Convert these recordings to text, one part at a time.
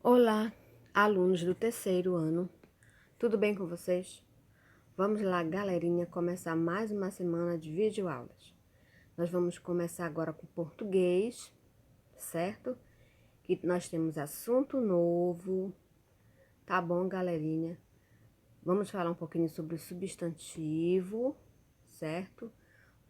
Olá, alunos do terceiro ano, tudo bem com vocês? Vamos lá, galerinha, começar mais uma semana de videoaulas. Nós vamos começar agora com português, certo? Que nós temos assunto novo, tá bom, galerinha? Vamos falar um pouquinho sobre o substantivo, certo?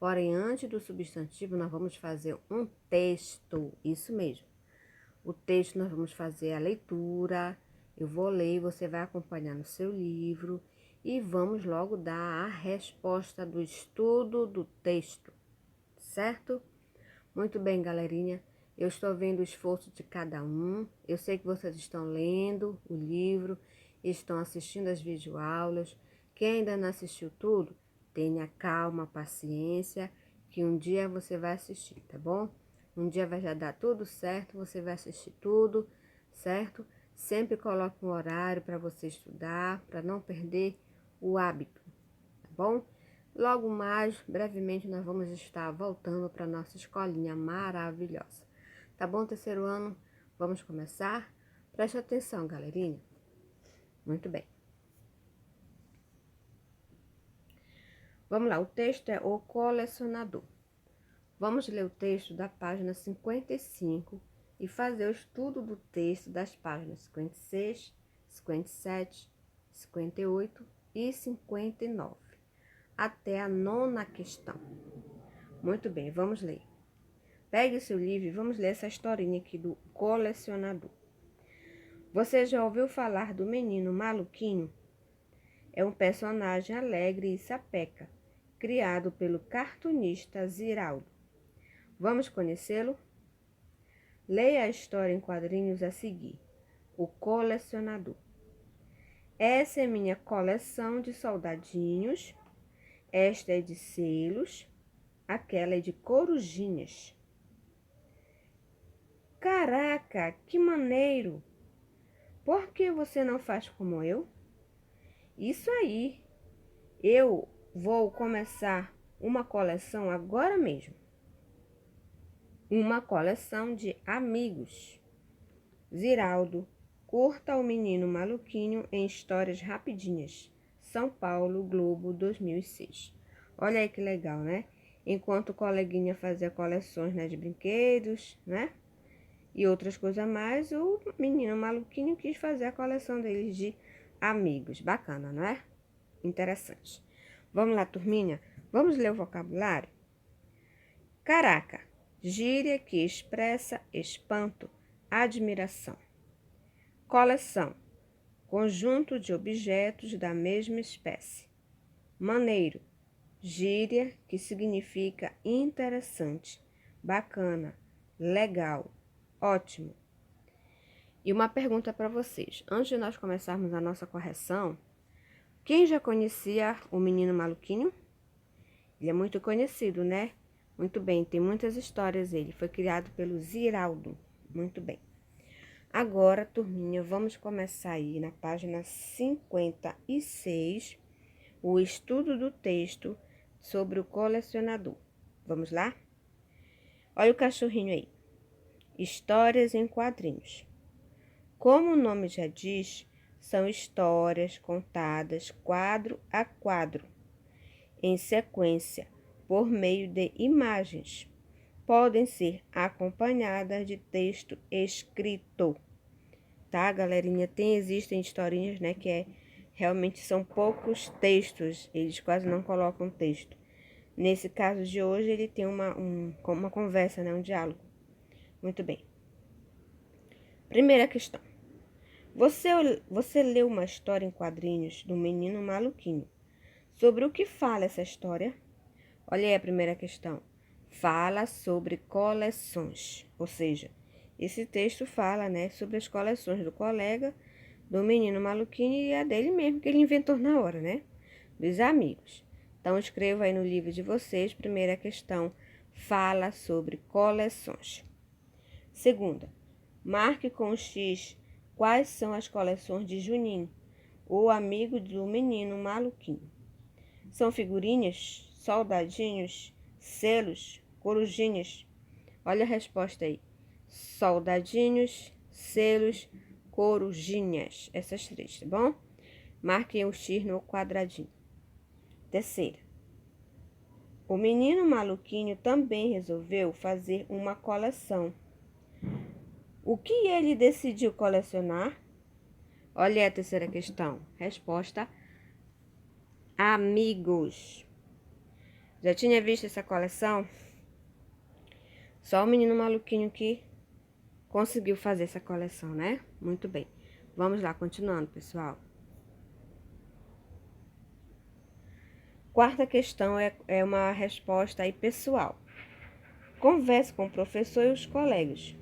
Porém, antes do substantivo, nós vamos fazer um texto, isso mesmo. O texto nós vamos fazer a leitura, eu vou ler, você vai acompanhar no seu livro e vamos logo dar a resposta do estudo do texto, certo? Muito bem, galerinha, eu estou vendo o esforço de cada um, eu sei que vocês estão lendo o livro, estão assistindo as videoaulas. Quem ainda não assistiu tudo, tenha calma, paciência, que um dia você vai assistir, tá bom? Um dia vai já dar tudo certo, você vai assistir tudo, certo? Sempre coloque um horário para você estudar, para não perder o hábito, tá bom? Logo mais, brevemente, nós vamos estar voltando para nossa escolinha maravilhosa. Tá bom, terceiro ano? Vamos começar? Preste atenção, galerinha. Muito bem. Vamos lá, o texto é O Colecionador. Vamos ler o texto da página 55 e fazer o estudo do texto das páginas 56, 57, 58 e 59, até a nona questão. Muito bem, vamos ler. Pegue o seu livro e vamos ler essa historinha aqui do colecionador. Você já ouviu falar do menino maluquinho? É um personagem alegre e sapeca, criado pelo cartunista Ziraldo. Vamos conhecê-lo? Leia a história em quadrinhos a seguir. O Colecionador. Essa é minha coleção de soldadinhos. Esta é de selos. Aquela é de corujinhas. Caraca, que maneiro! Por que você não faz como eu? Isso aí! Eu vou começar uma coleção agora mesmo. Uma coleção de amigos. Ziraldo, curta o menino maluquinho em histórias rapidinhas. São Paulo, Globo, 2006. Olha aí que legal, né? Enquanto o coleguinha fazia coleções, né, de brinquedos, né? E outras coisas mais, o menino maluquinho quis fazer a coleção deles de amigos. Bacana, não é? Interessante. Vamos lá, turminha? Vamos ler o vocabulário? Caraca, gíria que expressa espanto, admiração. Coleção, conjunto de objetos da mesma espécie. Maneiro, gíria que significa interessante, bacana, legal, ótimo. E uma pergunta para vocês. Antes de nós começarmos a nossa correção, quem já conhecia o menino maluquinho? Ele é muito conhecido, né? Muito bem, tem muitas histórias ele. Foi criado pelo Ziraldo. Muito bem. Agora, turminha, vamos começar aí na página 56, o estudo do texto sobre o colecionador. Vamos lá? Olha o cachorrinho aí. Histórias em quadrinhos. Como o nome já diz, são histórias contadas quadro a quadro, em sequência, por meio de imagens. Podem ser acompanhadas de texto escrito. Tá, galerinha? Existem historinhas, né, que realmente são poucos textos, eles quase não colocam texto. Nesse caso de hoje, ele tem uma conversa, né, um diálogo. Muito bem. Primeira questão. Você leu uma história em quadrinhos do menino maluquinho. Sobre o que fala essa história? Olha aí a primeira questão. Fala sobre coleções, ou seja, esse texto fala, né, sobre as coleções do colega, do menino maluquinho e a dele mesmo, que ele inventou na hora, né, dos amigos. Então, escreva aí no livro de vocês, primeira questão, fala sobre coleções. Segunda, marque com X quais são as coleções de Juninho, o amigo do menino maluquinho. São figurinhas, soldadinhos, selos, corujinhas? Olha a resposta aí. Soldadinhos, selos, corujinhas. Essas três, tá bom? Marquem o X no quadradinho. Terceira. O menino maluquinho também resolveu fazer uma coleção. O que ele decidiu colecionar? Olha a terceira questão. Resposta: amigos. Já tinha visto essa coleção? Só o menino maluquinho que conseguiu fazer essa coleção, né? Muito bem. Vamos lá, continuando, pessoal. Quarta questão é uma resposta aí pessoal. Converse com o professor e os colegas.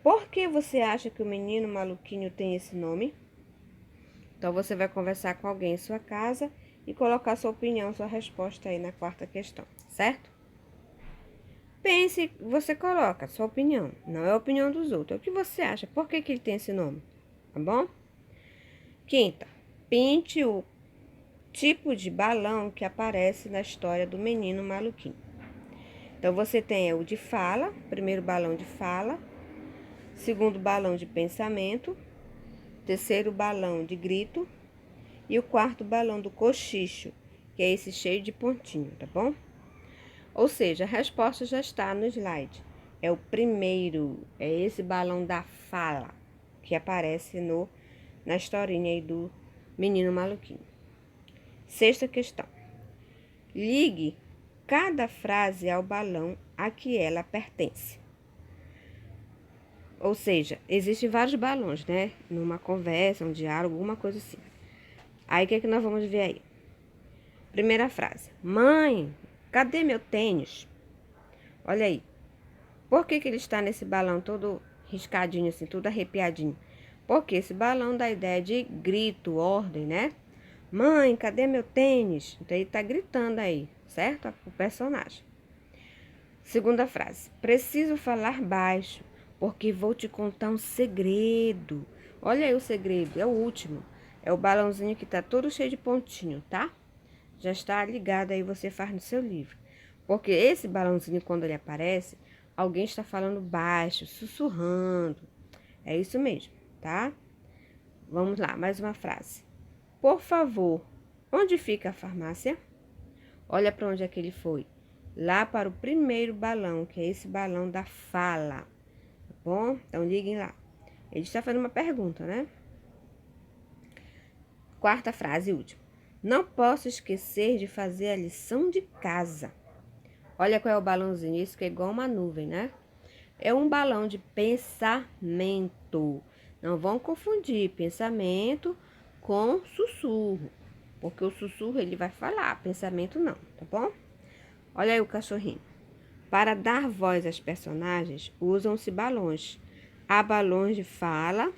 Por que você acha que o menino maluquinho tem esse nome? Então, você vai conversar com alguém em sua casa e colocar sua opinião, sua resposta aí na quarta questão, certo? Pense, você coloca sua opinião, não é a opinião dos outros. É o que você acha, por que ele tem esse nome, tá bom? Quinta, pinte o tipo de balão que aparece na história do menino maluquinho. Então, você tem o de fala, primeiro balão de fala, segundo balão de pensamento, terceiro balão de grito e o quarto balão do cochicho, que é esse cheio de pontinho, tá bom? Ou seja, a resposta já está no slide. É o primeiro, é esse balão da fala que aparece na historinha aí do menino maluquinho. Sexta questão. Ligue cada frase ao balão a que ela pertence. Ou seja, existem vários balões, né? Numa conversa, um diálogo, alguma coisa assim. Aí, o que é que nós vamos ver aí? Primeira frase. Mãe, cadê meu tênis? Olha aí. Por que ele está nesse balão todo riscadinho assim, todo arrepiadinho? Porque esse balão dá ideia de grito, ordem, né? Mãe, cadê meu tênis? Então, ele tá gritando aí, certo? O personagem. Segunda frase. Preciso falar baixo, porque vou te contar um segredo. Olha aí o segredo, é o último. É o balãozinho que tá todo cheio de pontinho, tá? Já está ligado aí, você faz no seu livro. Porque esse balãozinho, quando ele aparece, alguém está falando baixo, sussurrando. É isso mesmo, tá? Vamos lá, mais uma frase. Por favor, onde fica a farmácia? Olha para onde é que ele foi. Lá para o primeiro balão, que é esse balão da fala. Tá bom? Então, liguem lá. Ele está fazendo uma pergunta, né? Quarta frase e última. Não posso esquecer de fazer a lição de casa. Olha qual é o balãozinho. Isso que é igual uma nuvem, né? É um balão de pensamento. Não vão confundir pensamento com sussurro. Porque o sussurro ele vai falar, pensamento não, tá bom? Olha aí o cachorrinho. Para dar voz às personagens, usam-se balões. Há balões de fala,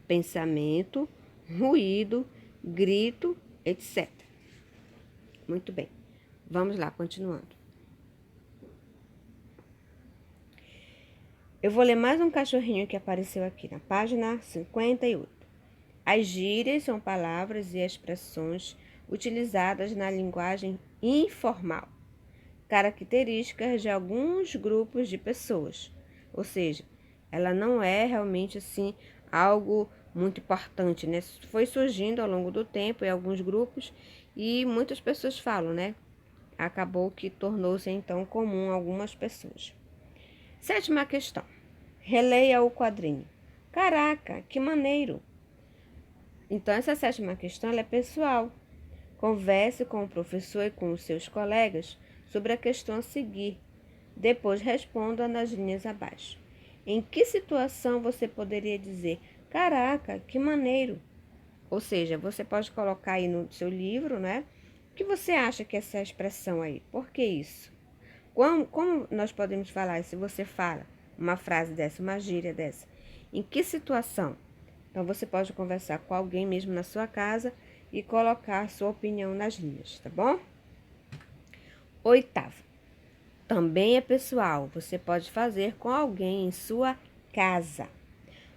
pensamento, ruído, grito, etc. Muito bem. Vamos lá, continuando. Eu vou ler mais um cachorrinho que apareceu aqui na página 58. As gírias são palavras e expressões utilizadas na linguagem informal, características de alguns grupos de pessoas. Ou seja, ela não é realmente assim algo muito importante, né? Foi surgindo ao longo do tempo em alguns grupos e muitas pessoas falam, né? Acabou que tornou-se então comum a algumas pessoas. Sétima questão. Releia o quadrinho. Caraca, que maneiro! Então, essa sétima questão ela é pessoal. Converse com o professor e com os seus colegas sobre a questão a seguir. Depois responda nas linhas abaixo. Em que situação você poderia dizer, caraca, que maneiro? Ou seja, você pode colocar aí no seu livro, né? O que você acha que é essa expressão aí? Por que isso? Como nós podemos falar se você fala uma frase dessa, uma gíria dessa? Em que situação? Então, você pode conversar com alguém mesmo na sua casa e colocar a sua opinião nas linhas, tá bom? Oitavo. Também é pessoal, você pode fazer com alguém em sua casa.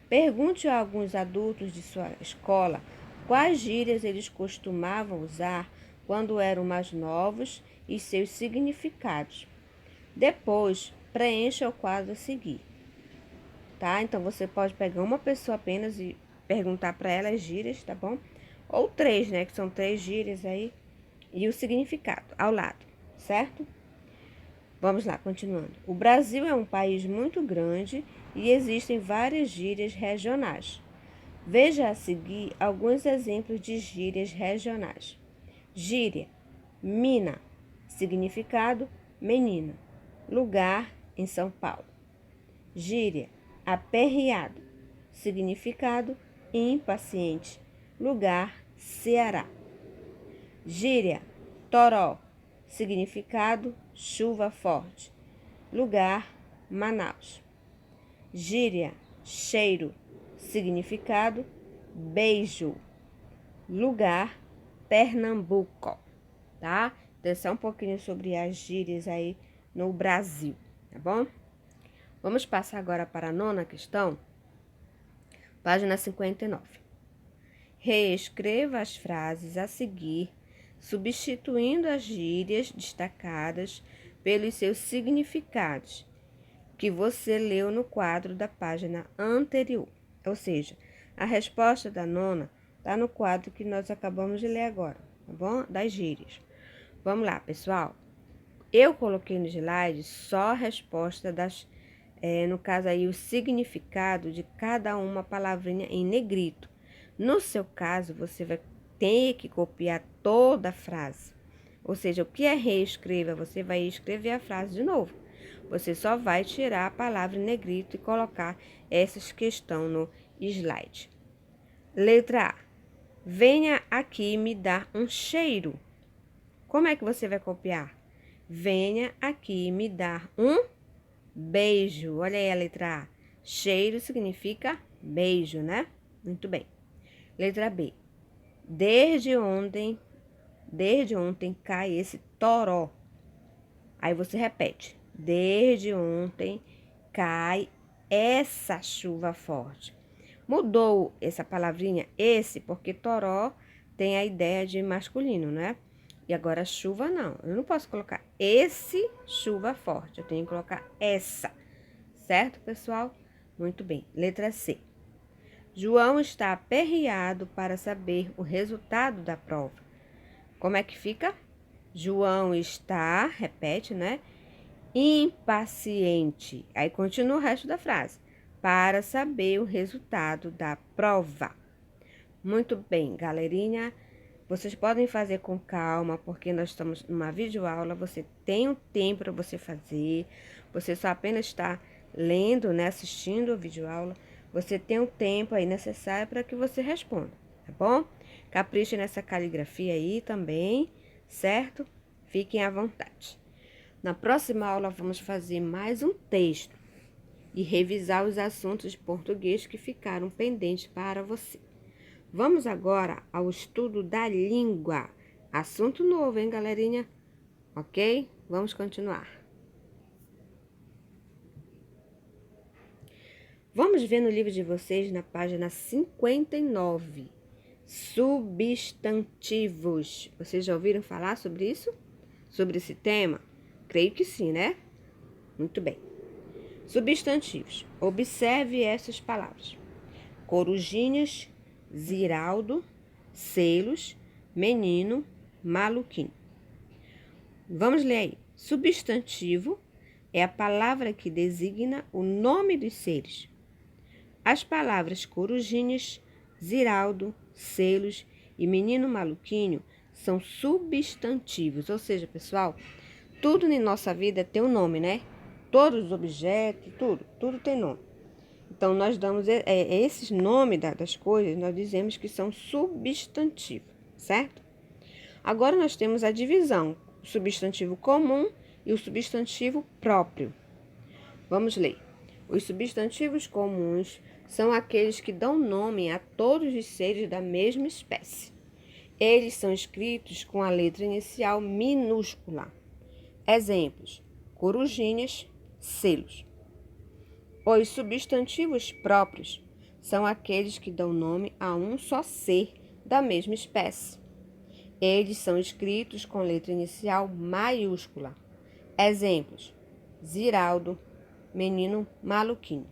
Pergunte a alguns adultos de sua escola quais gírias eles costumavam usar quando eram mais novos e seus significados. Depois, preencha o quadro a seguir, tá? Então, você pode pegar uma pessoa apenas e perguntar para ela as gírias, tá bom? Ou 3, né? Que são 3 gírias aí. E o significado ao lado, certo? Vamos lá, continuando. O Brasil é um país muito grande e existem várias gírias regionais. Veja a seguir alguns exemplos de gírias regionais. Gíria: mina, significado: menina, lugar em São Paulo. Gíria: aperreado, significado: impaciente, lugar: Ceará. Gíria: toró, significado: chuva forte, lugar: Manaus. Gíria: cheiro, significado: beijo, lugar: Pernambuco, tá? Então, esse é um pouquinho sobre as gírias aí no Brasil, tá bom? Vamos passar agora para a 9ª questão, página 59. Reescreva as frases a seguir, substituindo as gírias destacadas pelos seus significados, que você leu no quadro da página anterior. Ou seja, a resposta da 9ª está no quadro que nós acabamos de ler agora, tá bom? Das gírias. Vamos lá, pessoal. Eu coloquei no slide só a resposta das, no caso aí, o significado de cada uma palavrinha em negrito. No seu caso, você vai ter que copiar toda a frase. Ou seja, o que é reescreva? Você vai escrever a frase de novo. Você só vai tirar a palavra em negrito e colocar essas questões no slide. Letra A. Venha aqui me dar um cheiro. Como é que você vai copiar? Venha aqui me dar um beijo. Olha aí a letra A. Cheiro significa beijo, né? Muito bem. Letra B. Desde ontem cai esse toró. Aí você repete. Desde ontem cai essa chuva forte. Mudou essa palavrinha, esse, porque toró tem a ideia de masculino, né? E agora chuva não. Eu não posso colocar esse chuva forte. Eu tenho que colocar essa. Certo, pessoal? Muito bem. Letra C. João está aperreado para saber o resultado da prova. Como é que fica? João está, repete, né? Impaciente. Aí continua o resto da frase. Para saber o resultado da prova. Muito bem, galerinha. Vocês podem fazer com calma, porque nós estamos numa videoaula. Você tem um tempo para você fazer. Você só apenas está lendo, né? Assistindo a videoaula. Você tem um tempo aí necessário para que você responda, tá bom? Capriche nessa caligrafia aí também, certo? Fiquem à vontade. Na próxima aula, vamos fazer mais um texto e revisar os assuntos de português que ficaram pendentes para você. Vamos agora ao estudo da língua. Assunto novo, hein, galerinha? Ok? Vamos continuar. Vamos ver no livro de vocês, na página 59. Substantivos. Vocês já ouviram falar sobre isso? Sobre esse tema? Creio que sim, né? Muito bem. Substantivos. Observe essas palavras. Corujinhas, Ziraldo, selos, menino, maluquinho. Vamos ler aí. Substantivo é a palavra que designa o nome dos seres. As palavras corujinhas, Ziraldo, selos e menino maluquinho são substantivos. Ou seja, pessoal, tudo em nossa vida tem um nome, né? Todos os objetos, tudo tem nome. Então, nós damos esses nomes das coisas, nós dizemos que são substantivos, certo? Agora, nós temos a divisão, o substantivo comum e o substantivo próprio. Vamos ler. Os substantivos comuns são aqueles que dão nome a todos os seres da mesma espécie. Eles são escritos com a letra inicial minúscula. Exemplos: corujinhas, selos. Os substantivos próprios são aqueles que dão nome a um só ser da mesma espécie. Eles são escritos com letra inicial maiúscula. Exemplos: Ziraldo, menino maluquinho.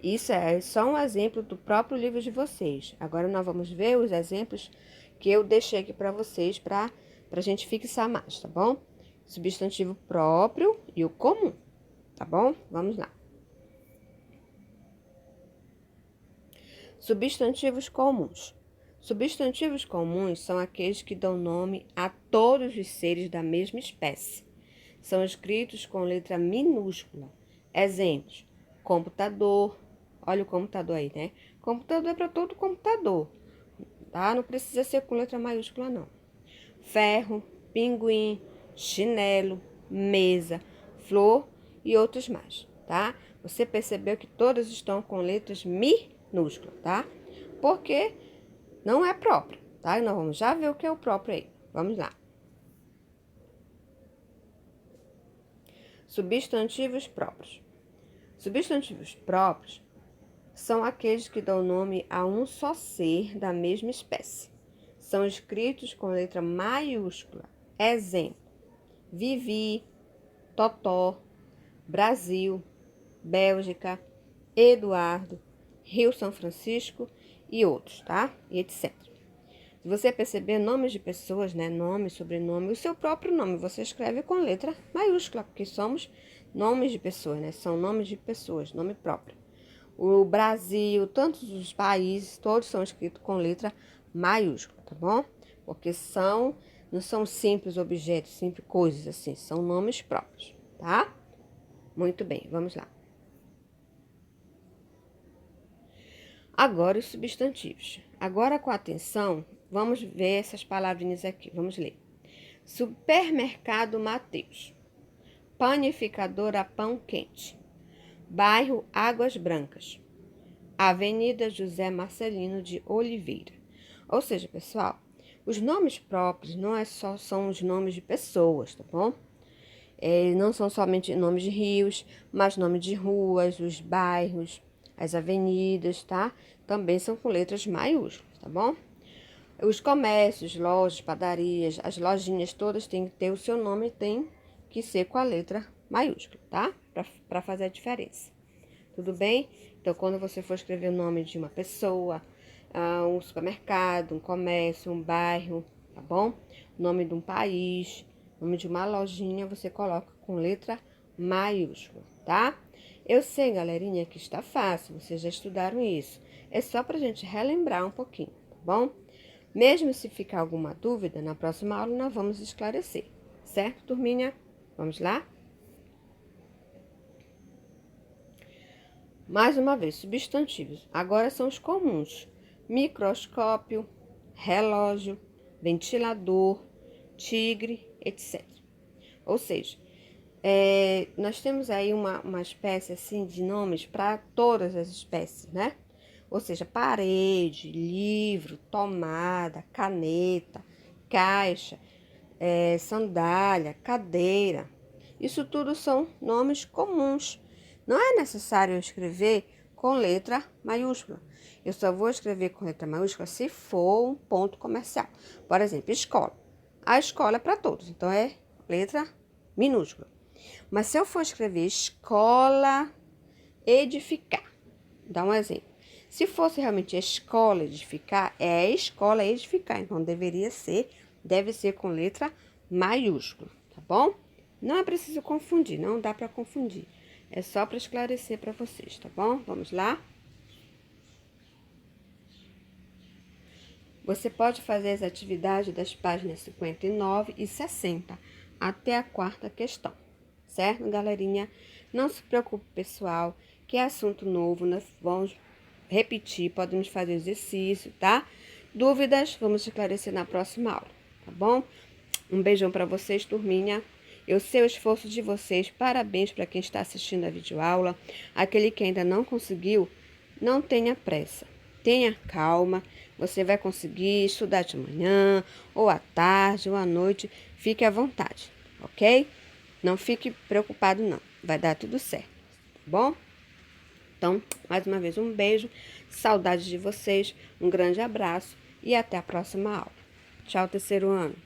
Isso é só um exemplo do próprio livro de vocês. Agora nós vamos ver os exemplos que eu deixei aqui para vocês, para a gente fixar mais, tá bom? Substantivo próprio e o comum, tá bom? Vamos lá. Substantivos comuns. Substantivos comuns são aqueles que dão nome a todos os seres da mesma espécie. São escritos com letra minúscula. Exemplos: computador. Olha o computador aí, né? Computador é para todo computador, tá? Não precisa ser com letra maiúscula, não. Ferro, pinguim, chinelo, mesa, flor e outros mais, tá? Você percebeu que todas estão com letras minúsculas, tá? Porque não é próprio, tá? Nós vamos já ver o que é o próprio aí. Vamos lá. Substantivos próprios. Substantivos próprios são aqueles que dão nome a um só ser da mesma espécie. São escritos com letra maiúscula. Exemplo: Vivi, Totó, Brasil, Bélgica, Eduardo, Rio São Francisco e outros, tá? E etc. Se você perceber nomes de pessoas, né? Nome, sobrenome, o seu próprio nome, você escreve com letra maiúscula, porque somos nomes de pessoas, né? São nomes de pessoas, nome próprio. O Brasil, tantos os países, todos são escritos com letra maiúscula, tá bom? Porque não são simples objetos, simples coisas assim, são nomes próprios, tá? Muito bem, vamos lá. Agora os substantivos. Agora com atenção, vamos ver essas palavrinhas aqui, vamos ler. Supermercado Mateus. Panificadora Pão Quente. Bairro Águas Brancas. Avenida José Marcelino de Oliveira. Ou seja, pessoal, os nomes próprios não são os nomes de pessoas, tá bom? Não são somente nomes de rios, mas nomes de ruas, os bairros, as avenidas, tá? Também são com letras maiúsculas, tá bom? Os comércios, lojas, padarias, as lojinhas todas têm que ter o seu nome, tem que ser com a letra maiúscula, tá? Para fazer a diferença. Tudo bem? Então, quando você for escrever o nome de uma pessoa, um supermercado, um comércio, um bairro, tá bom? Nome de um país, nome de uma lojinha, você coloca com letra maiúscula, tá? Eu sei, galerinha, que está fácil, vocês já estudaram isso. É só pra gente relembrar um pouquinho, tá bom? Mesmo se ficar alguma dúvida, na próxima aula nós vamos esclarecer, certo, turminha? Vamos lá? Mais uma vez, substantivos. Agora são os comuns: microscópio, relógio, ventilador, tigre, etc. Ou seja, nós temos aí uma espécie assim de nomes para todas as espécies, né? Ou seja, parede, livro, tomada, caneta, caixa, sandália, cadeira. Isso tudo são nomes comuns. Não é necessário eu escrever com letra maiúscula. Eu só vou escrever com letra maiúscula se for um ponto comercial. Por exemplo, escola. A escola é para todos, então é letra minúscula. Mas se eu for escrever escola edificar, dá um exemplo. Se fosse realmente escola edificar, é escola edificar, então deve ser com letra maiúscula, tá bom? Não é preciso confundir, não dá para confundir. É só para esclarecer para vocês, tá bom? Vamos lá? Você pode fazer as atividades das páginas 59 e 60 até a quarta questão, certo, galerinha? Não se preocupe, pessoal, que é assunto novo, nós vamos repetir, podemos fazer exercício, tá? Dúvidas, vamos esclarecer na próxima aula, tá bom? Um beijão para vocês, turminha. Eu sei o esforço de vocês, parabéns para quem está assistindo a videoaula. Aquele que ainda não conseguiu, não tenha pressa, tenha calma. Você vai conseguir estudar de manhã, ou à tarde, ou à noite. Fique à vontade, ok? Não fique preocupado, não. Vai dar tudo certo, tá bom? Então, mais uma vez, um beijo, saudades de vocês, um grande abraço e até a próxima aula. Tchau, terceiro ano.